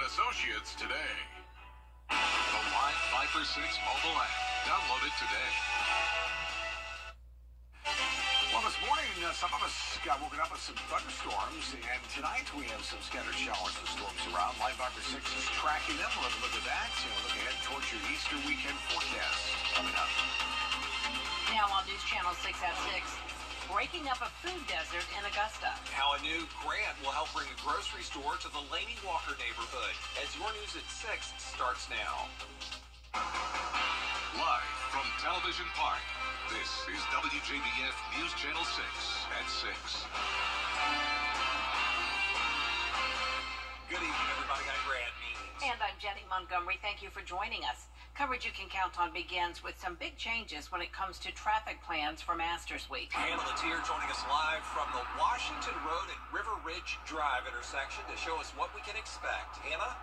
Associates today. The Live 5 for 6 mobile app. Download it today. Well, this morning, some of us got woken up with some thunderstorms, and tonight we have some scattered showers and storms around. Live 5 for 6 is tracking them. We'll have a look at that. Look ahead towards your Easter weekend forecast coming up. Now on News Channel 6 at 6, breaking up a food desert in Augusta. How a new grant will help bring a grocery store to the Laney Walker neighborhood. As your news at 6 starts now. Live from Television Park, this is WJBF News Channel 6 at 6. Good evening, everybody. I'm Brad Means. And I'm Jenny Montgomery. Thank you for joining us. Coverage you can count on begins with some big changes when it comes to traffic plans for Masters Week. Hannah Latier joining us live from the Washington Road and River Ridge Drive intersection to show us what we can expect. Hannah?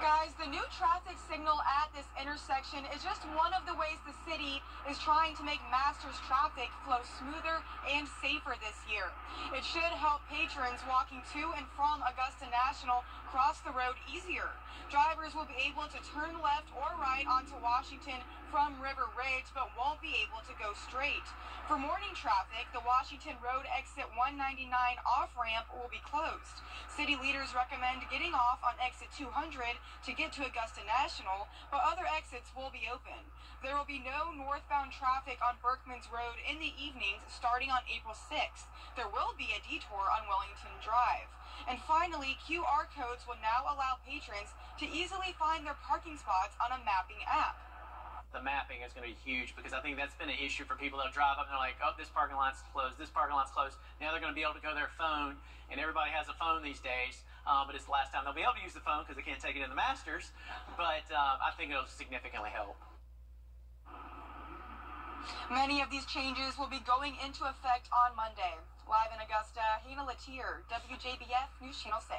Guys, the new traffic signal at this intersection is just one of the ways the city is trying to make Masters traffic flow smoother and safer this year. It should help patrons walking to and from Augusta National cross the road easier. Drivers will be able to turn left or right onto Washington from River Ridge, but won't be able to go straight. For morning traffic, the Washington Road exit 199 off-ramp will be closed. City leaders recommend getting off on exit 200 to get to Augusta National, but other exits will be open. There will be no northbound traffic on Berkman's Road in the evenings starting on April 6th. There will be a detour on Wellington Drive. And finally, QR codes will now allow patrons to easily find their parking spots on a mapping app. The mapping is going to be huge because I think that's been an issue for people that drive up and they're like, oh, this parking lot's closed, this parking lot's closed. Now they're going to be able to go to their phone, and everybody has a phone these days, but it's the last time they'll be able to use the phone because they can't take it in the Masters, but I think it'll significantly help. Many of these changes will be going into effect on Monday. Live in Augusta, Hannah Latier, WJBF News Channel 6.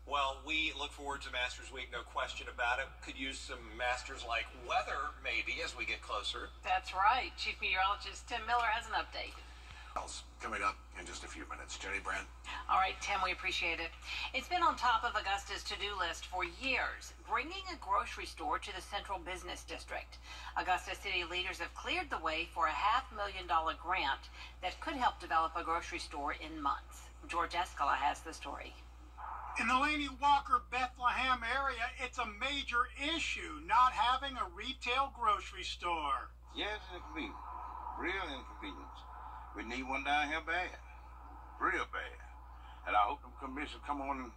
Well, we look forward to Masters Week, no question about it. Could use some Masters-like weather, maybe, as we get closer. That's right. Chief Meteorologist Tim Miller has an update. Coming up in just a few minutes. Jenny Brand. All right, Tim, we appreciate it. It's been on top of Augusta's to-do list for years, bringing a grocery store to the Central Business District. Augusta city leaders have cleared the way for a $500,000 grant that could help develop a grocery store in months. George Escala has the story. In the Laney Walker, Bethlehem area, it's a major issue not having a retail grocery store. Yes, it's inconvenient. Real inconvenience. We need one down here bad. Real bad. And I hope the commission come on and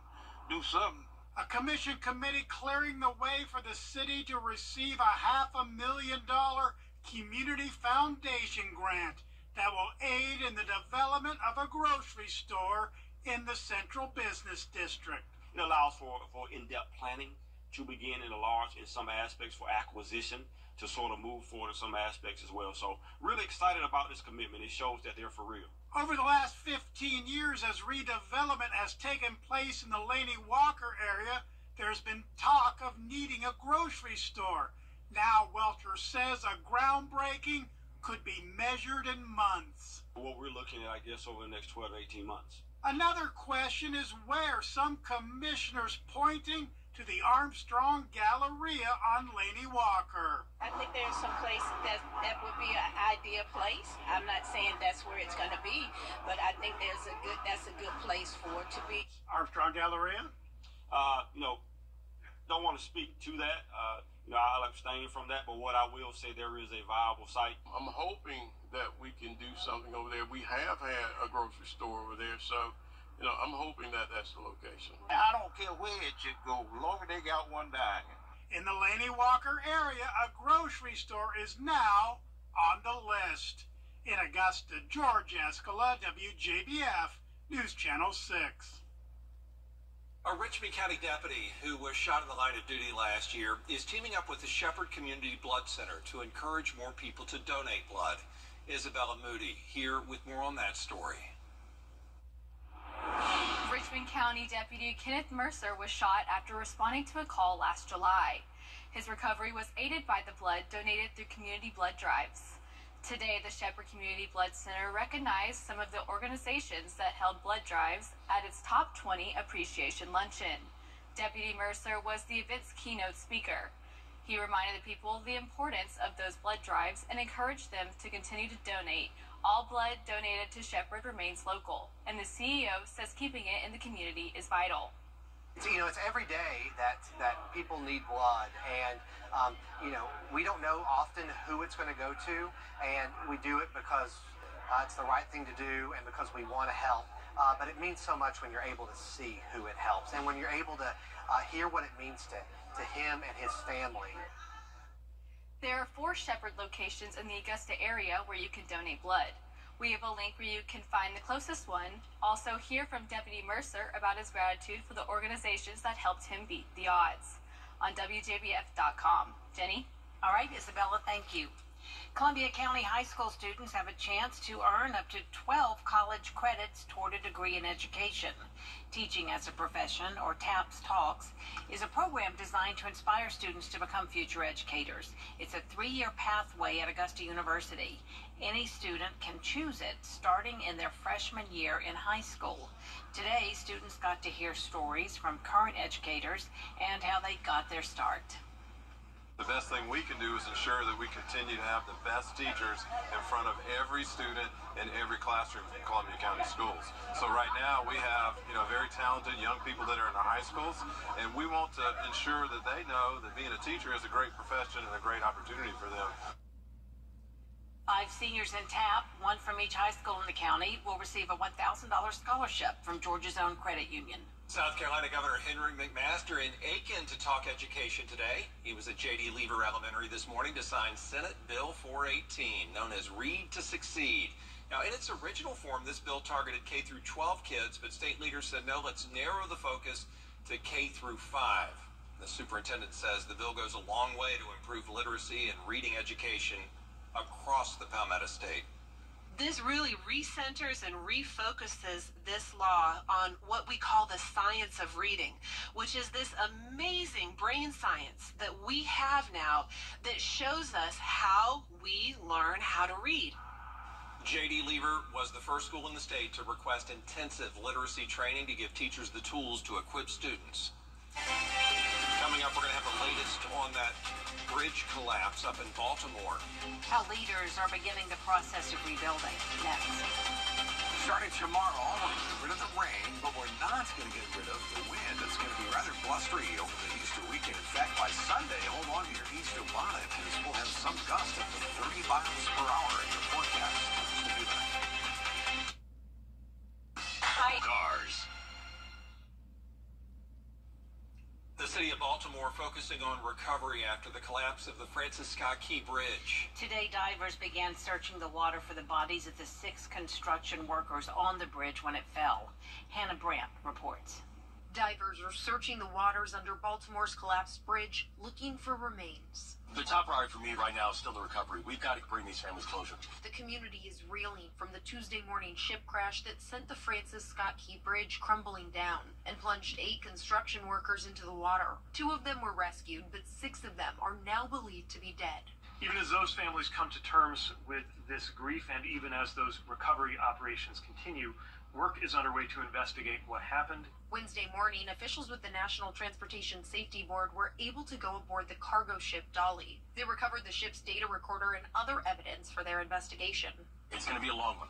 do something. A commission committee clearing the way for the city to receive a $500,000 community foundation grant that will aid in the development of a grocery store in the Central Business District. It allows for in-depth planning to begin in some aspects for acquisition, to sort of move forward in some aspects as well. So really excited about this commitment. It shows that they're for real. Over the last 15 years, as redevelopment has taken place in the Laney Walker area, there's been talk of needing a grocery store. Now Welter says a groundbreaking could be measured in months. What we're looking at, I guess, over the next 12 to 18 months. Another question is where some commissioners pointing to the Armstrong Galleria on Laney Walker. I think there's some place that would be an ideal place. I'm not saying that's where it's going to be, but I think that's a good place for it to be. Armstrong Galleria? Don't want to speak to that. I'll abstain from that, but what I will say, there is a viable site. I'm hoping that we can do something over there. We have had a grocery store over there, so I'm hoping that that's the location. I don't care where it should go, long as they got one down here. In the Laney Walker area, a grocery store is now on the list. In Augusta, George Escala, WJBF News Channel 6. A Richmond County deputy who was shot in the line of duty last year is teaming up with the Shepherd Community Blood Center to encourage more people to donate blood. Isabella Moody here with more on that story. Richmond County Deputy Kenneth Mercer was shot after responding to a call last July. His recovery was aided by the blood donated through community blood drives. Today, the Shepherd Community Blood Center recognized some of the organizations that held blood drives at its Top 20 Appreciation Luncheon. Deputy Mercer was the event's keynote speaker. He reminded the people of the importance of those blood drives and encouraged them to continue to donate. All blood donated to Shepherd remains local, and the CEO says keeping it in the community is vital. It's every day that people need blood, and we don't know often who it's going to go to, and we do it because it's the right thing to do and because we want to help. But it means so much when you're able to see who it helps, and when you're able to hear what it means to him and his family. There are 4 Shepherd locations in the Augusta area where you can donate blood. We have a link where you can find the closest one. Also hear from Deputy Mercer about his gratitude for the organizations that helped him beat the odds. On WJBF.com. Jenny? All right, Isabella, thank you. Columbia County high school students have a chance to earn up to 12 college credits toward a degree in education. Teaching as a Profession, or TAPS Talks, is a program designed to inspire students to become future educators. It's a 3-year pathway at Augusta University. Any student can choose it starting in their freshman year in high school. Today, students got to hear stories from current educators and how they got their start. The best thing we can do is ensure that we continue to have the best teachers in front of every student in every classroom in Columbia County schools. So right now we have, very talented young people that are in our high schools, and we want to ensure that they know that being a teacher is a great profession and a great opportunity for them. 5 seniors in TAP, one from each high school in the county, will receive a $1,000 scholarship from Georgia's own credit union. South Carolina Governor Henry McMaster in Aiken to talk education today. He was at J.D. Lever Elementary this morning to sign Senate Bill 418, known as Read to Succeed. Now, in its original form, this bill targeted K through 12 kids, but state leaders said, no, let's narrow the focus to K through 5. The superintendent says the bill goes a long way to improve literacy and reading education across the Palmetto State. This really recenters and refocuses this law on what we call the science of reading, which is this amazing brain science that we have now that shows us how we learn how to read. J.D. Lever was the first school in the state to request intensive literacy training to give teachers the tools to equip students. Coming up, we're going to have the latest on that bridge collapse up in Baltimore. How leaders are beginning the process of rebuilding. Next. Starting tomorrow, we're going to get rid of the rain, but we're not going to get rid of the wind. It's going to be rather blustery over the Easter weekend. In fact, by Sunday, hold on to your Easter bonnet, because we'll have some gusts up to 30 miles per hour in your forecast. Just to do that. Cars. The city of Baltimore focusing on recovery after the collapse of the Francis Scott Key Bridge. Today, divers began searching the water for the bodies of the 6 construction workers on the bridge when it fell. Hannah Brandt reports. Divers are searching the waters under Baltimore's collapsed bridge, looking for remains. The top priority for me right now is still the recovery. We've got to bring these families closure. The community is reeling from the Tuesday morning ship crash that sent the Francis Scott Key Bridge crumbling down and plunged 8 construction workers into the water. 2 of them were rescued, but 6 of them are now believed to be dead. Even as those families come to terms with this grief, and even as those recovery operations continue, work is underway to investigate what happened. Wednesday morning, officials with the National Transportation Safety Board were able to go aboard the cargo ship Dolly. They recovered the ship's data recorder and other evidence for their investigation. It's going to be a long one,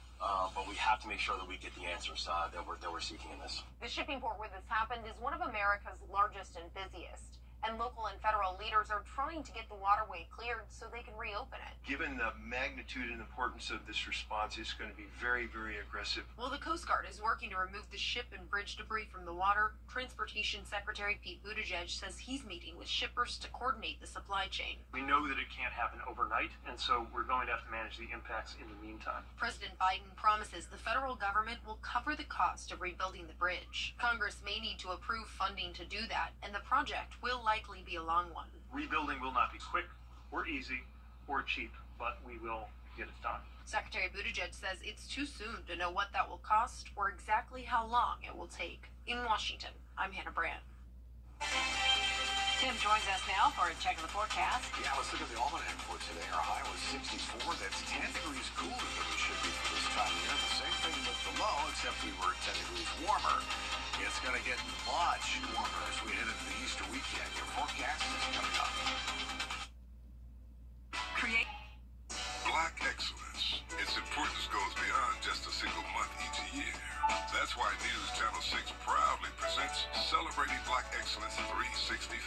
but we have to make sure that we get the answers that we're seeking in this. The shipping port where this happened is one of America's largest and busiest, and local and federal leaders are trying to get the waterway cleared so they can reopen it. Given the magnitude and importance of this response, it's going to be very, very aggressive. While the Coast Guard is working to remove the ship and bridge debris from the water, Transportation Secretary Pete Buttigieg says he's meeting with shippers to coordinate the supply chain. We know that it can't happen overnight, and so we're going to have to manage the impacts in the meantime. President Biden promises the federal government will cover the cost of rebuilding the bridge. Congress may need to approve funding to do that, and the project will likely be a long one. Rebuilding will not be quick or easy or cheap, but we will get it done. Secretary Buttigieg says it's too soon to know what that will cost or exactly how long it will take. In Washington, I'm Hannah Brandt. Tim joins us now for a check of the forecast. Yeah, let's look at the almanac for today. Our high was 64. That's 10 degrees cooler than we should be for this time of year. The same thing with the low, except we were 10 degrees warmer. It's going to get much warmer as we head into the Easter weekend. Your forecast is coming up. Black excellence. Its importance goes beyond just a single month each year. That's why News Channel 6 proudly presents Celebrating Black Excellence 365.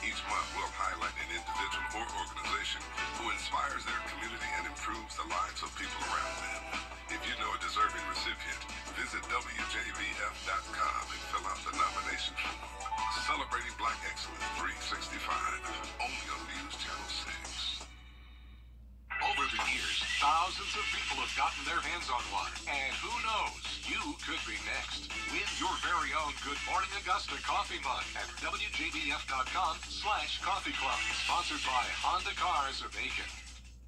Each month we'll highlight an individual or organization who inspires their community and improves the lives of people around them. If you know a deserving recipient, visit WJBF.com and fill out the nomination form. Celebrating Black Excellence 365, only on News Channel 6. Over the years, thousands of people have gotten their hands on one. And who knows, you could be next. Win your very own Good Morning Augusta coffee mug at WJBF.com/coffee club. Sponsored by Honda Cars of Aiken.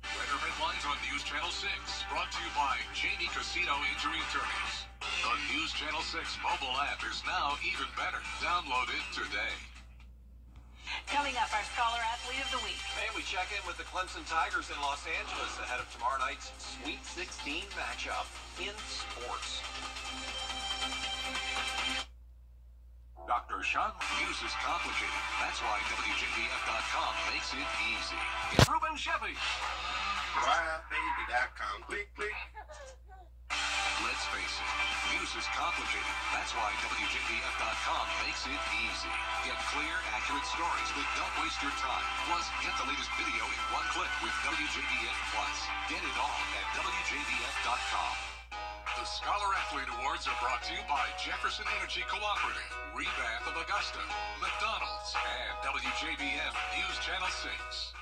Weather headlines on News Channel 6. Brought to you by Jamie Casino Injury Attorneys. The News Channel 6 mobile app is now even better. Download it today. Coming up, our Scholar Athlete of the Week. And we check in with the Clemson Tigers in Los Angeles ahead of tomorrow night's Sweet 16 matchup in sports. Dr. Sean, news is complicated. That's why WJBF.com makes it easy. Ruben Chevy. WJBF.com. Click, click. Let's face it, news is complicated. That's why WJBF.com makes it easy. Get clear, accurate stories that don't waste your time. Plus, get the latest video in one click with WJBF Plus. Get it all at WJBF.com. The Scholar Athlete Awards are brought to you by Jefferson Energy Cooperative, Revamp of Augusta, McDonald's, and WJBF News Channel 6.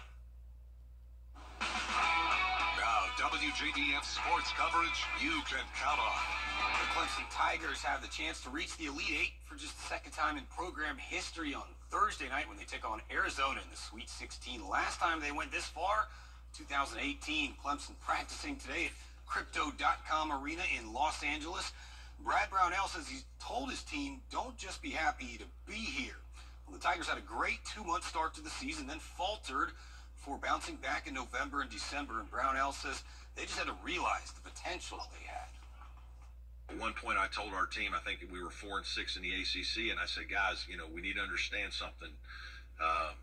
Now, WJBF sports coverage you can count on. The Clemson Tigers have the chance to reach the Elite Eight for just the second time in program history on Thursday night when they take on Arizona in the Sweet 16. Last time they went this far, 2018. Clemson practicing today at Crypto.com Arena in Los Angeles. Brad Brownell says he's told his team, don't just be happy to be here. Well, the Tigers had a great 2-month start to the season, then faltered before bouncing back in November and December. And Brownell says they just had to realize the potential they had. At one point, I told our team, I think we were 4-6 in the ACC, and I said, guys, we need to understand something. I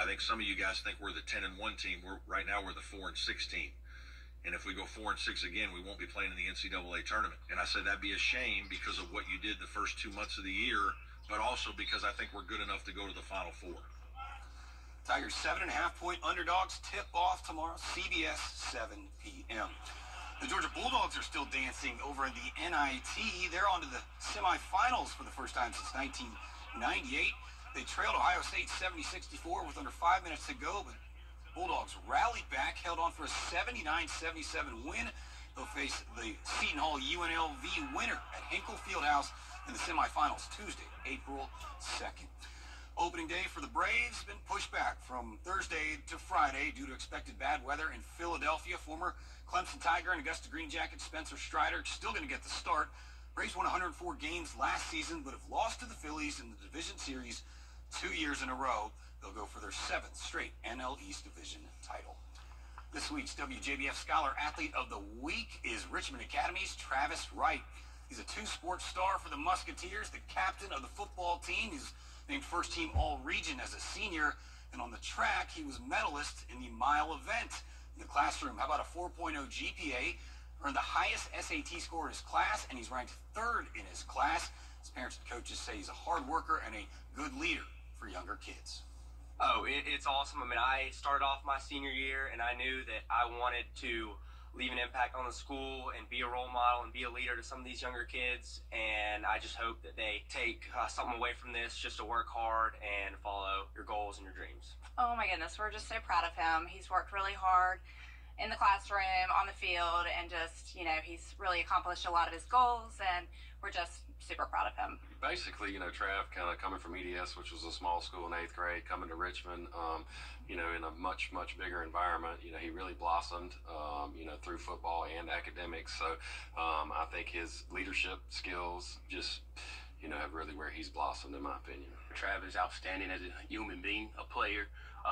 think some of you guys think we're the 10-1 team. Right now we're the 4-6 team. And if we go 4-6 again, we won't be playing in the NCAA tournament. And I said that'd be a shame because of what you did the first 2 months of the year, but also because I think we're good enough to go to the Final Four. Tigers 7.5-point underdogs tip off tomorrow, CBS 7 p.m. The Georgia Bulldogs are still dancing over in the NIT. They're on to the semifinals for the first time since 1998. They trailed Ohio State 70-64 with under 5 minutes to go, but Bulldogs rallied back, held on for a 79-77 win. They'll face the Seton Hall UNLV winner at Hinkle Fieldhouse in the semifinals Tuesday, April 2nd. Opening day for the Braves been pushed back from Thursday to Friday due to expected bad weather in Philadelphia. Former Clemson Tiger and Augusta Green Jacket Spencer Strider still going to get the start. Braves won 104 games last season, but have lost to the Phillies in the division series 2 years in a row. They'll go for their 7th straight NL East Division title. This week's WJBF Scholar Athlete of the Week is Richmond Academy's Travis Wright. He's a 2-sport star for the Musketeers, the captain of the football team. He's named first team All-Region as a senior, and on the track, he was medalist in the mile event. In the classroom, how about a 4.0 GPA, earned the highest SAT score in his class, and he's ranked 3rd in his class. His parents and coaches say he's a hard worker and a good leader for younger kids. Oh, it's awesome. I mean, I started off my senior year, and I knew that I wanted to leave an impact on the school and be a role model and be a leader to some of these younger kids. And I just hope that they take something away from this, just to work hard and follow your goals and your dreams. Oh, my goodness. We're just so proud of him. He's worked really hard in the classroom, on the field, and just, he's really accomplished a lot of his goals, and we're just super proud of him. Basically, Trav kind of coming from EDS, which was a small school in 8th grade, coming to Richmond, in a much, much bigger environment. He really blossomed, through football and academics. So I think his leadership skills just, have really where he's blossomed, in my opinion. Trav is outstanding as a human being, a player,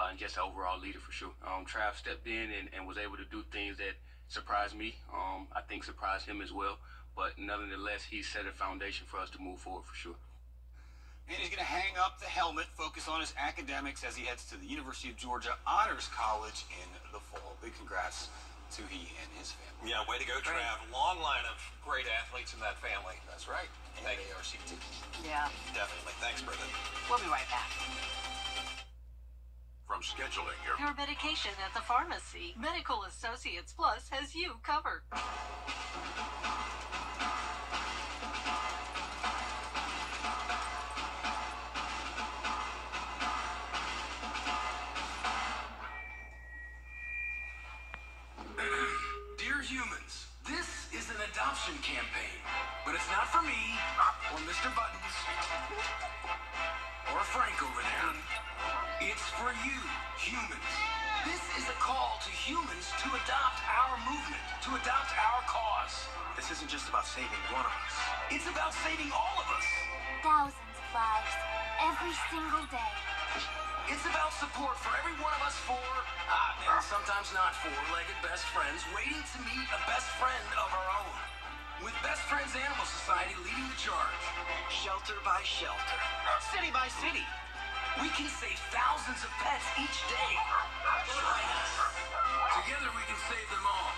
and just an overall leader for sure. Trav stepped in and was able to do things that surprised me. I think surprised him as well. But nonetheless, he set a foundation for us to move forward for sure. And he's going to hang up the helmet, focus on his academics as he heads to the University of Georgia Honors College in the fall. Big congrats to he and his family. Yeah, way to go, Trav. Long line of great athletes in that family. That's right. And Thank you. ARC too. Yeah. Definitely. Thanks, Brendan. We'll be right back. From scheduling your medication at the pharmacy, Medical Associates Plus has you covered. Dear humans, this is an adoption campaign, but it's not for me, or Mr. Buttons, or Frank over there. It's for you, humans. This is a call to humans to adopt our movement, to adopt our cause. This isn't just about saving one of us. It's about saving all of us. Thousands of lives, every single day. It's about support for every one of us four, and sometimes not four-legged best friends waiting to meet a best friend of our own. With Best Friends Animal Society leading the charge. Shelter by shelter. City by city. We can save thousands of pets each day. Join us. Together we can save them all.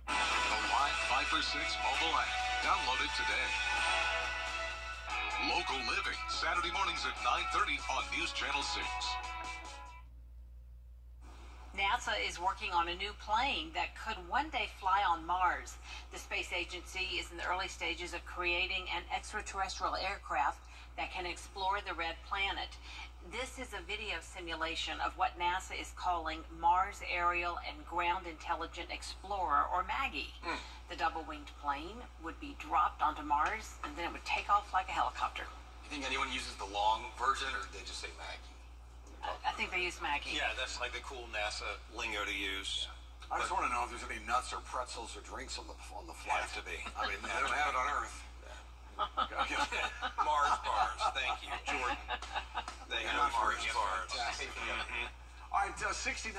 The Live 5 for 6 mobile app. Download it today. Local Living, Saturday mornings at 9:30 on News Channel 6. NASA is working on a new plane that could one day fly on Mars. The space agency is in the early stages of creating an extraterrestrial aircraft that can explore the red planet. This is a video simulation of what NASA is calling Mars Aerial and Ground Intelligent Explorer, or MAGGIE. The double-winged plane would be dropped onto Mars, and then it would take off like a helicopter. You think anyone uses the long version, or did they just say Maggie? I think they use MAGGIE. Yeah, that's like the cool NASA lingo to use. I just want to know if there's any nuts or pretzels or drinks on the flight. Have to be. I mean, they don't have it on Earth. Mars bars. Thank you, Jordan. They have Mars bars. All right, 69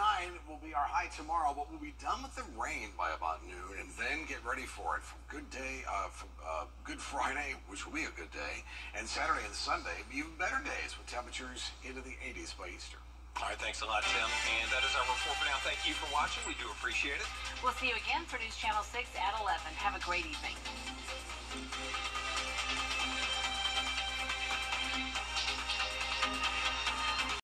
will be our high tomorrow, but we'll be done with the rain by about noon, and then get ready for it. From Good Friday, which will be a good day, and Saturday and Sunday, even better days with temperatures into the 80s by Easter. All right, thanks a lot, Tim. And that is our report for now. Thank you for watching. We do appreciate it. We'll see you again for News Channel 6 at 11. Have a great evening.